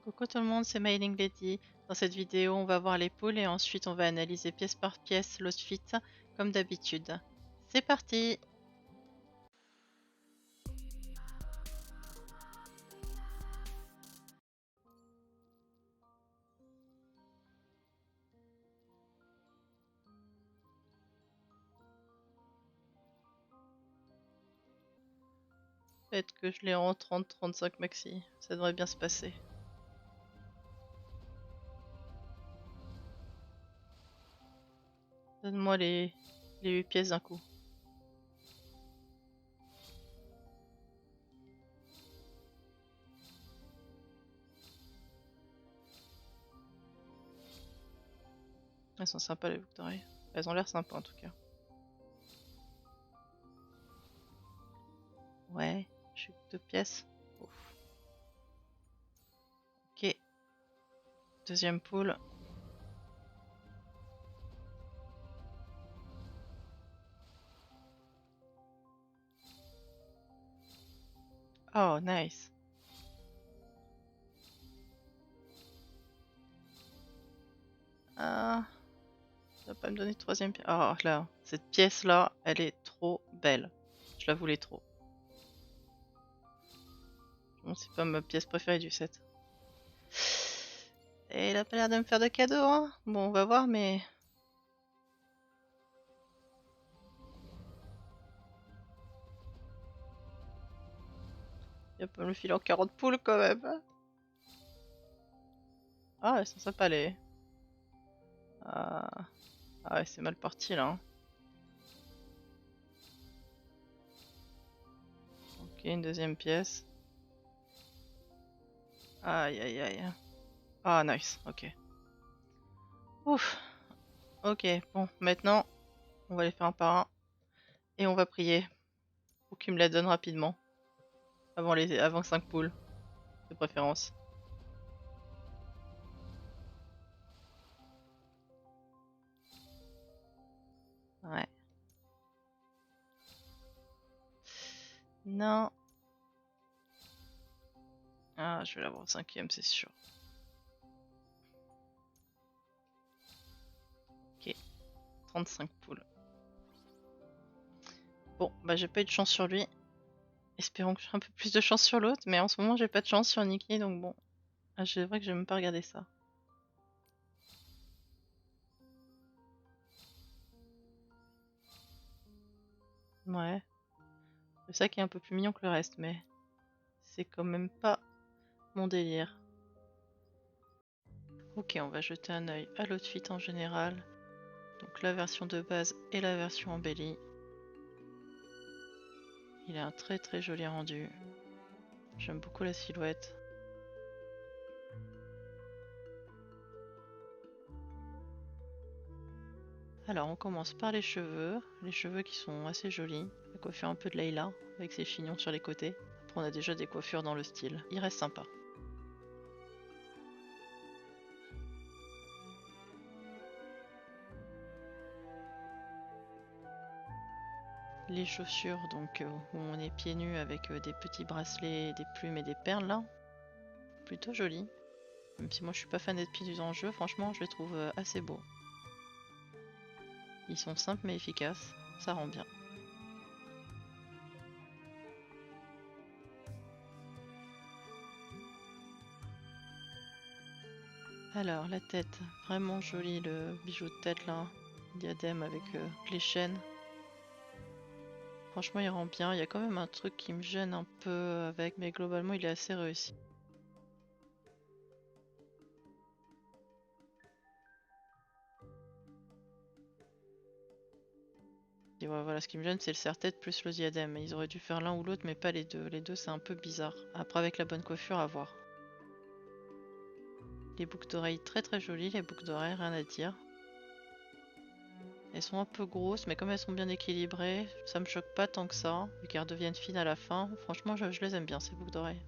Coucou tout le monde, c'est Mailing Lady. Dans cette vidéo, on va voir les poules et ensuite on va analyser pièce par pièce l'outfit comme d'habitude. C'est parti! Peut-être que je l'ai en 30-35 maxi, ça devrait bien se passer. Donne-moi les 8 pièces d'un coup. Elles sont sympas les boucles d'oreilles. Elles ont l'air sympas en tout cas. Ouais, je suis 2 pièces. Ouf. Ok, deuxième poule. Oh, nice. Ah, ça va pas me donner de troisième pièce. Oh là, cette pièce là, elle est trop belle. Je la voulais trop. Bon, c'est pas ma pièce préférée du set. Et il a pas l'air de me faire de cadeaux, hein. Bon, on va voir, mais... Il va pas me filer en 40 poules quand même. Ah, elles sont sympas les... Ah, ah ouais, c'est mal parti là, hein. Ok, une deuxième pièce. Aïe aïe aïe. Ah, nice, ok. Ouf, ok, bon, maintenant, on va les faire un par un. Et on va prier pour qu'ils me la donnent rapidement. Avant 5 poules, de préférence. Ouais. Non. Ah, je vais l'avoir au cinquième, c'est sûr. Ok, 35 poules. Bon, bah j'ai pas eu de chance sur lui. Espérons que j'ai un peu plus de chance sur l'autre, mais en ce moment j'ai pas de chance sur Nikki, donc bon. Ah, c'est vrai que j'ai même pas regardé ça. Ouais. C'est ça qui est un peu plus mignon que le reste, mais c'est quand même pas mon délire. Ok, on va jeter un œil à l'outfit en général. Donc la version de base et la version embellie. Il a un très très joli rendu. J'aime beaucoup la silhouette. Alors on commence par les cheveux qui sont assez jolis. La coiffure un peu de Layla, avec ses chignons sur les côtés. Après on a déjà des coiffures dans le style. Il reste sympa. Les chaussures, donc où on est pieds nus avec des petits bracelets, des plumes et des perles là. Plutôt joli. Même si moi je suis pas fan d'être pieds nus dans le jeu, franchement je les trouve assez beaux. Ils sont simples mais efficaces, ça rend bien. Alors la tête, vraiment jolie le bijou de tête là, diadème avec les chaînes. Franchement il rend bien, il y a quand même un truc qui me gêne un peu avec, mais globalement il est assez réussi. Et voilà, ce qui me gêne c'est le serre-tête plus le diadème. Ils auraient dû faire l'un ou l'autre mais pas les deux. Les deux c'est un peu bizarre. Après avec la bonne coiffure à voir. Les boucles d'oreilles très très jolies, les boucles d'oreilles rien à dire. Elles sont un peu grosses mais comme elles sont bien équilibrées, ça me choque pas tant que ça. Vu qu'elles redeviennent fines à la fin, franchement je les aime bien ces boucles d'oreilles.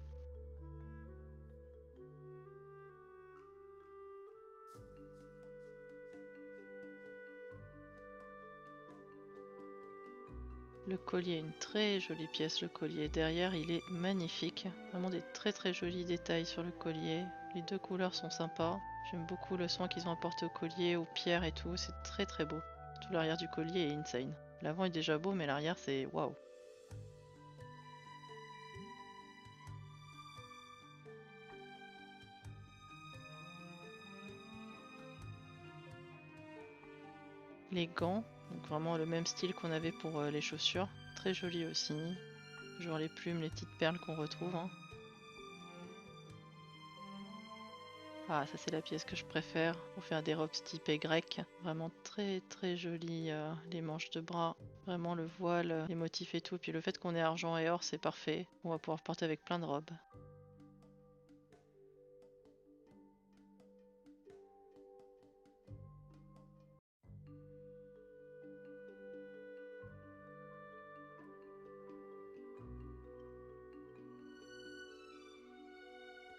Le collier, une très jolie pièce, le collier. Derrière, il est magnifique. Vraiment des très très jolis détails sur le collier. Les deux couleurs sont sympas. J'aime beaucoup le soin qu'ils ont apporté au collier, aux pierres et tout. C'est très très beau. Tout l'arrière du collier est insane. L'avant est déjà beau, mais l'arrière, c'est waouh. Les gants, donc vraiment le même style qu'on avait pour les chaussures. Très joli aussi. Genre les plumes, les petites perles qu'on retrouve, hein. Ah, ça c'est la pièce que je préfère pour faire des robes typées grecques. Vraiment très très joli, les manches de bras, vraiment le voile, les motifs et tout. Puis le fait qu'on ait argent et or, c'est parfait. On va pouvoir porter avec plein de robes.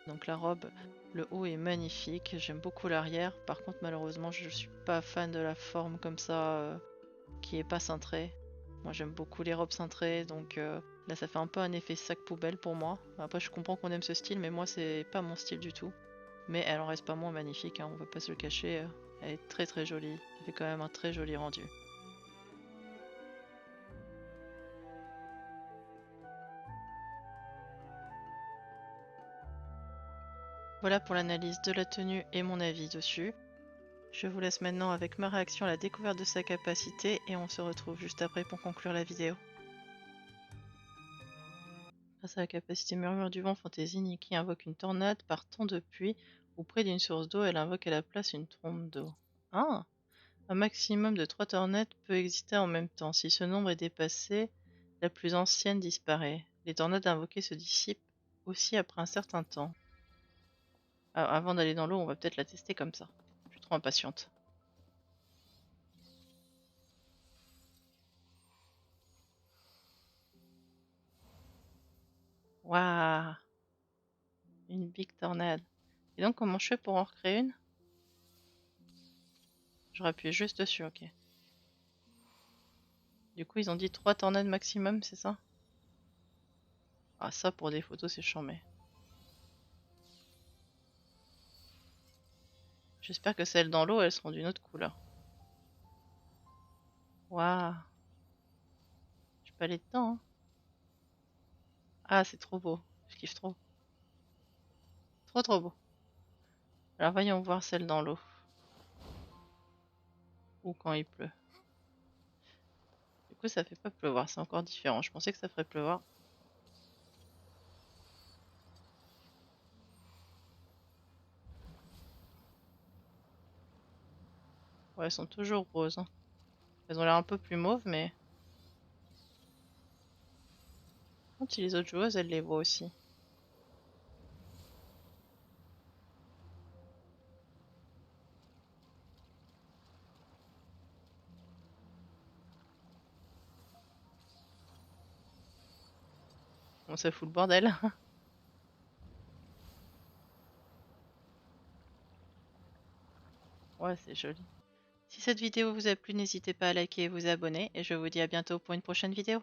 Donc la robe, le haut est magnifique. J'aime beaucoup l'arrière. Par contre, malheureusement, je suis pas fan de la forme comme ça, qui est pas cintrée. Moi, j'aime beaucoup les robes cintrées, donc là, ça fait un peu un effet sac poubelle pour moi. Après, je comprends qu'on aime ce style, mais moi, c'est pas mon style du tout. Mais elle en reste pas moins magnifique, hein, on va pas se le cacher. Elle est très très jolie. Ça fait quand même un très joli rendu. Voilà pour l'analyse de la tenue et mon avis dessus. Je vous laisse maintenant avec ma réaction à la découverte de sa capacité et on se retrouve juste après pour conclure la vidéo. Grâce à la capacité Murmure du vent, Fantaisie Nikki invoque une tornade par temps de pluie ou près d'une source d'eau, elle invoque à la place une trompe d'eau. Ah! Un maximum de 3 tornades peut exister en même temps. Si ce nombre est dépassé, la plus ancienne disparaît. Les tornades invoquées se dissipent aussi après un certain temps. Ah, avant d'aller dans l'eau, on va peut-être la tester comme ça. Je suis trop impatiente. Waouh! Une big tornade. Et donc, comment je fais pour en recréer une? Je rappuie juste dessus, ok. Du coup, ils ont dit 3 tornades maximum, c'est ça? Ah, ça pour des photos, c'est chambé. J'espère que celles dans l'eau, elles seront d'une autre couleur. Waouh! Je peux aller dedans, hein. Ah, c'est trop beau. Je kiffe trop. Trop trop beau. Alors voyons voir celle dans l'eau. Ou quand il pleut. Du coup, ça fait pas pleuvoir, c'est encore différent. Je pensais que ça ferait pleuvoir. Ouais, elles sont toujours roses, hein. Elles ont l'air un peu plus mauves, mais quand si les autres joueuses, elles les voient aussi. Bon, ça fout le bordel. Ouais, c'est joli. Si cette vidéo vous a plu, n'hésitez pas à liker et vous abonner. Et je vous dis à bientôt pour une prochaine vidéo.